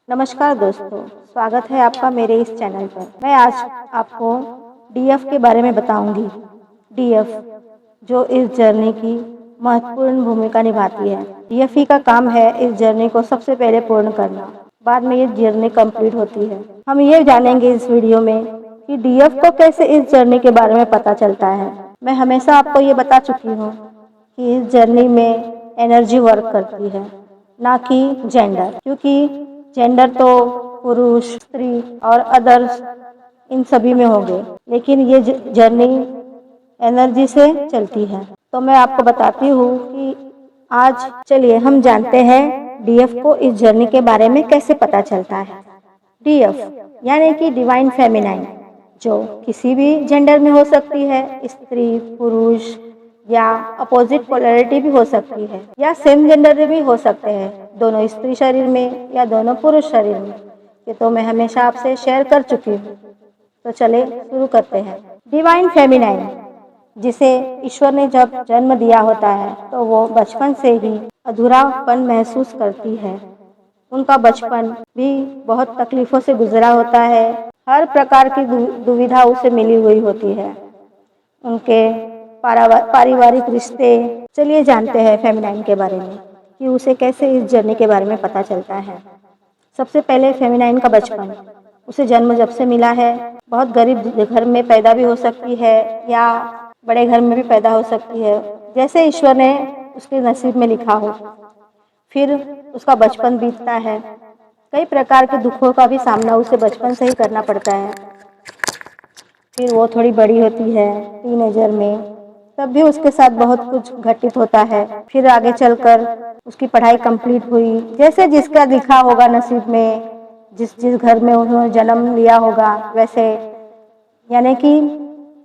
नमस्कार दोस्तों, स्वागत है आपका मेरे इस चैनल पर। मैं आज आपको डीएफ के बारे में बताऊंगी। डीएफ जो इस जर्नी की महत्वपूर्ण भूमिका निभाती है। डीएफई का काम है इस जर्नी को सबसे पहले पूर्ण करना, बाद में ये जर्नी कंप्लीट होती है। हम ये जानेंगे इस वीडियो में कि डीएफ को कैसे इस जर्नी के बारे में पता चलता है। मैं हमेशा आपको ये बता चुकी हूँ कि इस जर्नी में एनर्जी वर्क करती है, ना कि जेंडर, क्योंकि जेंडर तो पुरुष, स्त्री और अदर्स इन सभी में होंगे, लेकिन ये जर्नी एनर्जी से चलती है। तो मैं आपको बताती हूँ कि आज चलिए हम जानते हैं डीएफ को इस जर्नी के बारे में कैसे पता चलता है। डीएफ यानी कि डिवाइन फेमिनाइन, जो किसी भी जेंडर में हो सकती है, स्त्री, पुरुष या अपोजिट पोलैरिटी भी हो सकती है, या सेम जेंडर भी हो सकते हैं, दोनों स्त्री शरीर में या दोनों पुरुष शरीर में। ये तो मैं हमेशा आपसे शेयर कर चुकी हूँ। तो चले शुरू करते हैं। डिवाइन फेमिनाइन, जिसे ईश्वर ने जब जन्म दिया होता है तो वो बचपन से ही अधूरापन महसूस करती है। उनका बचपन भी बहुत तकलीफों से गुजरा होता है, हर प्रकार की दुविधा उसे मिली हुई होती है। उनके पारिवारिक रिश्ते। चलिए जानते हैं फेमिनाइन के बारे में कि उसे कैसे इस जर्नी के बारे में पता चलता है। सबसे पहले फेमिनाइन का बचपन। उसे जन्म जब से मिला है, बहुत गरीब घर में पैदा भी हो सकती है या बड़े घर में भी पैदा हो सकती है, जैसे ईश्वर ने उसके नसीब में लिखा हो। फिर उसका बचपन बीतता है, कई प्रकार के दुखों का भी सामना उसे बचपन से ही करना पड़ता है। फिर वो थोड़ी बड़ी होती है, टीनेजर में, तब भी उसके साथ बहुत कुछ घटित होता है। फिर आगे चलकर उसकी पढ़ाई कंप्लीट हुई, जैसे जिसका लिखा होगा नसीब में, जिस जिस घर में उन्होंने जन्म लिया होगा वैसे। यानी कि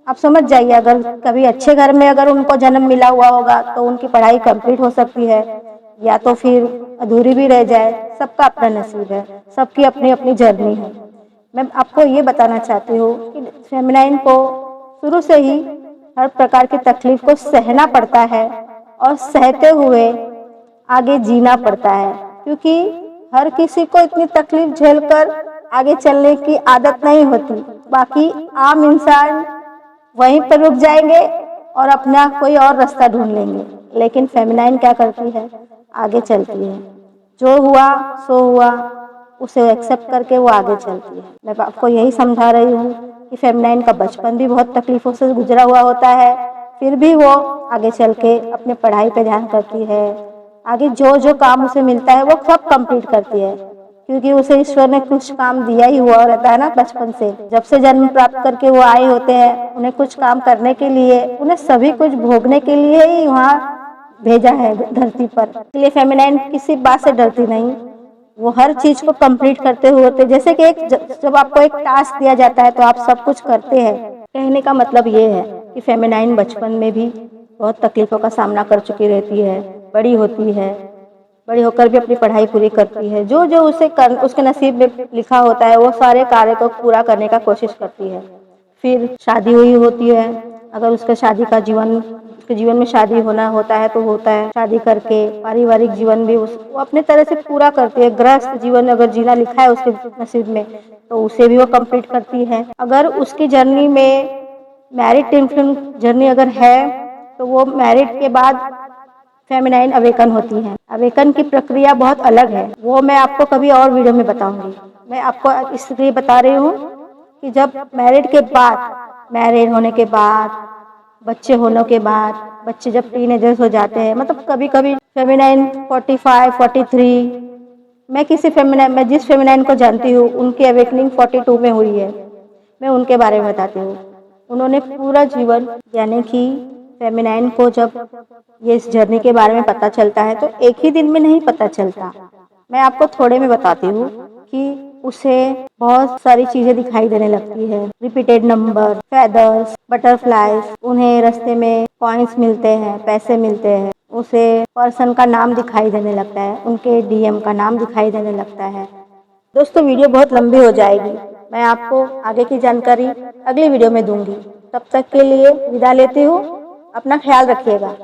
आप समझ जाइए, अगर कभी अच्छे घर में अगर उनको जन्म मिला हुआ होगा तो उनकी पढ़ाई कंप्लीट हो सकती है, या तो फिर अधूरी भी रह जाए। सबका अपना नसीब है, सबकी अपनी अपनी जर्नी है। मैं आपको ये बताना चाहती हूँ कि फेमिनाइन को शुरू से ही हर प्रकार की तकलीफ को सहना पड़ता है और सहते हुए आगे जीना पड़ता है, क्योंकि हर किसी को इतनी तकलीफ झेलकर आगे चलने की आदत नहीं होती। बाकी आम इंसान वहीं पर रुक जाएंगे और अपना कोई और रास्ता ढूंढ लेंगे, लेकिन फेमिनाइन क्या करती है, आगे चलती है। जो हुआ सो हुआ, उसे एक्सेप्ट करके वो आगे चलती है। मैं आपको यही समझा रही हूँ कि फेमिनाइन का बचपन भी बहुत तकलीफों से गुजरा हुआ होता है, फिर भी वो आगे चल के अपने पढ़ाई पे ध्यान करती है। आगे जो जो काम उसे मिलता है वो सब कंप्लीट करती है, क्योंकि उसे ईश्वर ने कुछ काम दिया ही हुआ रहता है ना। बचपन से जब से जन्म प्राप्त करके वो आए होते हैं, उन्हें कुछ काम करने के लिए, उन्हें सभी कुछ भोगने के लिए ही वहाँ भेजा है धरती पर। इसलिए फेमिनाइन किसी बात से डरती नहीं, वो हर चीज को कंप्लीट करते हुए होते। जैसे कि जब आपको एक टास्क दिया जाता है तो आप सब कुछ करते हैं। कहने का मतलब ये है कि फेमिनाइन बचपन में भी बहुत तकलीफों का सामना कर चुकी रहती है, बड़ी होती है, बड़ी होकर भी अपनी पढ़ाई पूरी करती है। जो जो उसके नसीब में लिखा होता है वो सारे कार्य को पूरा करने का कोशिश करती है। फिर शादी हुई होती है, अगर उसके शादी का उसके जीवन में शादी होना होता है तो होता है। शादी करके पारिवारिक जीवन भी वो अपने तरह से पूरा करती है। गृहस्थ जीवन अगर जीना लिखा है उसके नसीब में तो उसे भी वो कंप्लीट करती है। अगर उसकी जर्नी में मैरिड इन्फ्लुएंस जर्नी अगर है तो वो मैरिड के बाद फेमिनाइन अवेकन होती है। अवेकन की प्रक्रिया बहुत अलग है, वो मैं आपको कभी और वीडियो में बताऊंगी। मैं आपको इसलिए बता रही हूँ कि जब मैरिड होने के बाद, बच्चे होने के बाद, बच्चे जब टीनेजर्स हो जाते हैं, मतलब कभी कभी फेमिनाइन 45, 43, मैं जिस फेमिनाइन को जानती हूँ उनकी अवेकनिंग 42 में हुई है। मैं उनके बारे में बताती हूँ। उन्होंने पूरा जीवन, यानी कि फेमिनाइन को जब ये इस जर्नी के बारे में पता चलता है तो एक ही दिन में नहीं पता चलता। मैं आपको थोड़े में बताती हूँ कि उसे बहुत सारी चीजें दिखाई देने लगती है। रिपीटेड नंबर, फेदर्स, बटरफ्लाईज, उन्हें रास्ते में कॉइन्स मिलते हैं, पैसे मिलते हैं। उसे पर्सन का नाम दिखाई देने लगता है, उनके डीएम का नाम दिखाई देने लगता है। दोस्तों वीडियो बहुत लंबी हो जाएगी, मैं आपको आगे की जानकारी अगली वीडियो में दूंगी। तब तक के लिए विदा लेती हूँ, अपना ख्याल रखिएगा।